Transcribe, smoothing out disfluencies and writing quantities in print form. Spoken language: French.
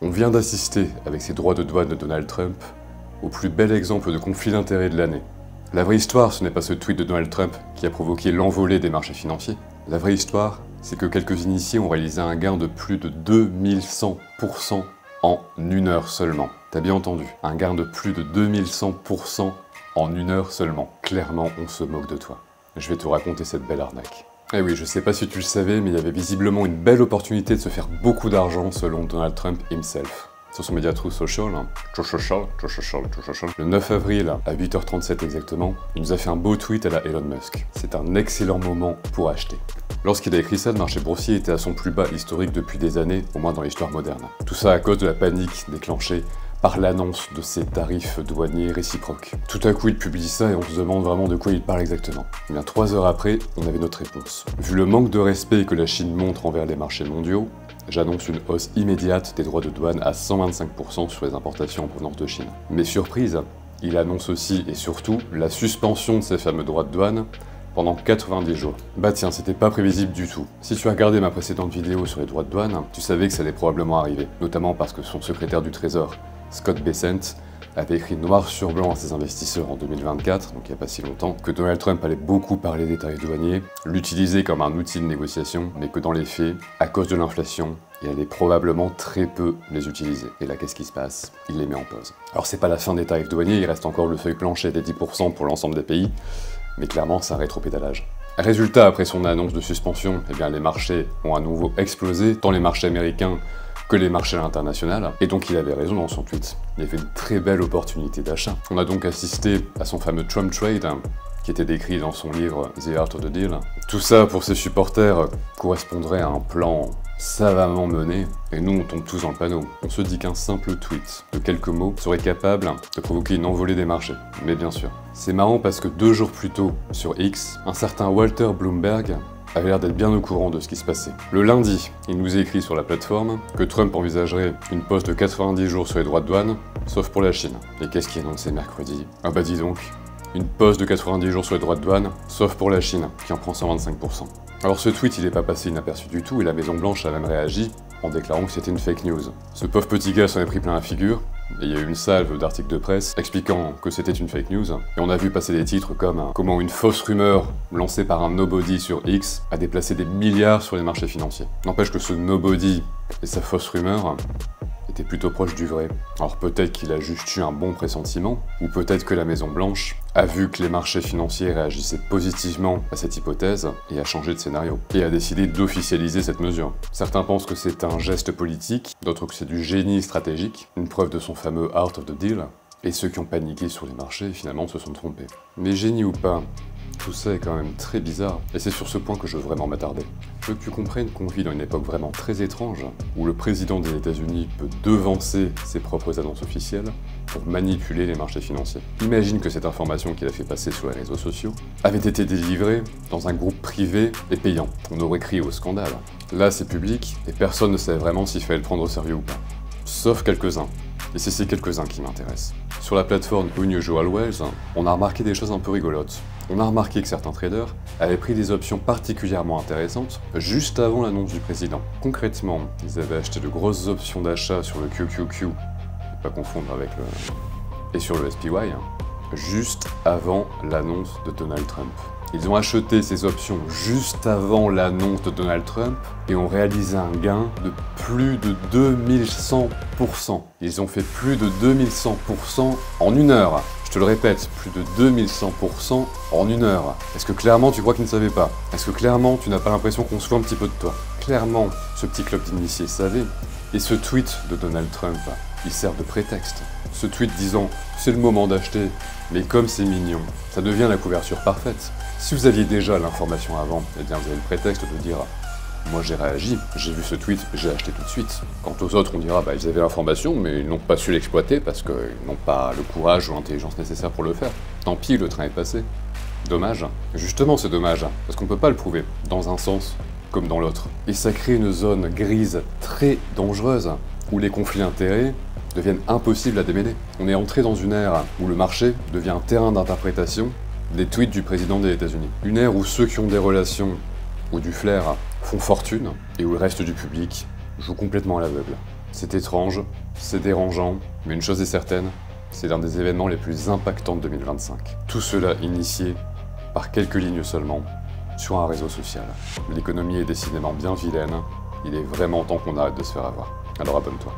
On vient d'assister, avec ces droits de douane de Donald Trump, au plus bel exemple de conflit d'intérêts de l'année. La vraie histoire, ce n'est pas ce tweet de Donald Trump qui a provoqué l'envolée des marchés financiers. La vraie histoire, c'est que quelques initiés ont réalisé un gain de plus de 2100% en une heure seulement. T'as bien entendu, un gain de plus de 2100% en une heure seulement. Clairement, on se moque de toi. Je vais te raconter cette belle arnaque. Eh oui, je sais pas si tu le savais, mais il y avait visiblement une belle opportunité de se faire beaucoup d'argent selon Donald Trump himself. Sur son média Truth Social, le 9 avril à 8h37 exactement, il nous a fait un beau tweet à la Elon Musk. C'est un excellent moment pour acheter. Lorsqu'il a écrit ça, le marché boursier était à son plus bas historique depuis des années, au moins dans l'histoire moderne. Tout ça à cause de la panique déclenchée par l'annonce de ces tarifs douaniers réciproques. Tout à coup, il publie ça et on se demande vraiment de quoi il parle exactement. Et bien 3 heures après, on avait notre réponse. Vu le manque de respect que la Chine montre envers les marchés mondiaux, j'annonce une hausse immédiate des droits de douane à 125% sur les importations en provenance de Chine. Mais surprise, il annonce aussi et surtout la suspension de ces fameux droits de douane pendant 90 jours. Bah tiens, c'était pas prévisible du tout. Si tu as regardé ma précédente vidéo sur les droits de douane, tu savais que ça allait probablement arriver, notamment parce que son secrétaire du Trésor, Scott Bessent, avait écrit noir sur blanc à ses investisseurs en 2024, donc il n'y a pas si longtemps, que Donald Trump allait beaucoup parler des tarifs douaniers, l'utiliser comme un outil de négociation, mais que dans les faits, à cause de l'inflation, il allait probablement très peu les utiliser. Et là, qu'est-ce qui se passe? Il les met en pause. Alors c'est pas la fin des tarifs douaniers, il reste encore le seuil plancher des 10% pour l'ensemble des pays, mais clairement c'est un rétropédalage. Résultat, après son annonce de suspension, eh bien, les marchés ont à nouveau explosé, tant les marchés américains que les marchés à l'international, et donc il avait raison dans son tweet. Il y avait une très belle opportunité d'achat. On a donc assisté à son fameux Trump Trade, qui était décrit dans son livre The Art of the Deal. Tout ça, pour ses supporters, correspondrait à un plan savamment mené, et nous on tombe tous dans le panneau. On se dit qu'un simple tweet de quelques mots serait capable de provoquer une envolée des marchés. Mais bien sûr. C'est marrant parce que 2 jours plus tôt, sur X, un certain Walter Bloomberg avait l'air d'être bien au courant de ce qui se passait. Le lundi, il nous écrit sur la plateforme que Trump envisagerait une pause de 90 jours sur les droits de douane, sauf pour la Chine. Et qu'est-ce qui est annoncé mercredi? Ah bah dis donc, une pause de 90 jours sur les droits de douane, sauf pour la Chine, qui en prend 125%. Alors ce tweet, il n'est pas passé inaperçu du tout, et la Maison Blanche a même réagi en déclarant que c'était une fake news. Ce pauvre petit gars s'en est pris plein la figure, et il y a eu une salve d'articles de presse expliquant que c'était une fake news, et on a vu passer des titres comme « Comment une fausse rumeur lancée par un nobody sur X a déplacé des milliards sur les marchés financiers ». N'empêche que ce nobody et sa fausse rumeur étaient plutôt proches du vrai. Alors peut-être qu'il a juste eu un bon pressentiment, ou peut-être que la Maison Blanche a vu que les marchés financiers réagissaient positivement à cette hypothèse et a changé de scénario, et a décidé d'officialiser cette mesure. Certains pensent que c'est un geste politique, d'autres que c'est du génie stratégique, une preuve de son fameux Art of the Deal, et ceux qui ont paniqué sur les marchés finalement se sont trompés. Mais génie ou pas, tout ça est quand même très bizarre, et c'est sur ce point que je veux vraiment m'attarder. Je veux que tu comprennes qu'on vit dans une époque vraiment très étrange, où le président des États-Unis peut devancer ses propres annonces officielles pour manipuler les marchés financiers. Imagine que cette information qu'il a fait passer sur les réseaux sociaux avait été délivrée dans un groupe privé et payant. On aurait crié au scandale. Là, c'est public, et personne ne sait vraiment s'il fallait le prendre au sérieux ou pas. Sauf quelques-uns. Et c'est ces quelques-uns qui m'intéressent. Sur la plateforme Unusual Whales, on a remarqué des choses un peu rigolotes. On a remarqué que certains traders avaient pris des options particulièrement intéressantes juste avant l'annonce du président. Concrètement, ils avaient acheté de grosses options d'achat sur le QQQ, ne pas confondre avec le... et sur le SPY, juste avant l'annonce de Donald Trump. Ils ont acheté ces options juste avant l'annonce de Donald Trump et ont réalisé un gain de plus de 2100%. Ils ont fait plus de 2100% en une heure. Je te le répète, plus de 2100% en une heure. Est-ce que clairement tu crois qu'ils ne savaient pas? Est-ce que clairement tu n'as pas l'impression qu'on se fout un petit peu de toi? Clairement, ce petit club d'initiés savait. Et ce tweet de Donald Trump, il sert de prétexte. Ce tweet disant « c'est le moment d'acheter », mais comme c'est mignon, ça devient la couverture parfaite. Si vous aviez déjà l'information avant, eh bien vous avez le prétexte de dire « moi j'ai réagi, j'ai vu ce tweet, j'ai acheté tout de suite ». Quant aux autres, on dira bah ils avaient l'information, mais ils n'ont pas su l'exploiter parce qu'ils n'ont pas le courage ou l'intelligence nécessaire pour le faire. Tant pis, le train est passé. Dommage. Justement, c'est dommage, parce qu'on peut pas le prouver, dans un sens comme dans l'autre. Et ça crée une zone grise très dangereuse, où les conflits d'intérêts deviennent impossibles à démêler. On est entré dans une ère où le marché devient un terrain d'interprétation des tweets du président des États-Unis. Une ère où ceux qui ont des relations ou du flair font fortune, et où le reste du public joue complètement à l'aveugle. C'est étrange, c'est dérangeant, mais une chose est certaine, c'est l'un des événements les plus impactants de 2025. Tout cela initié par quelques lignes seulement sur un réseau social. L'économie est décidément bien vilaine, il est vraiment temps qu'on arrête de se faire avoir. Alors abonne-toi.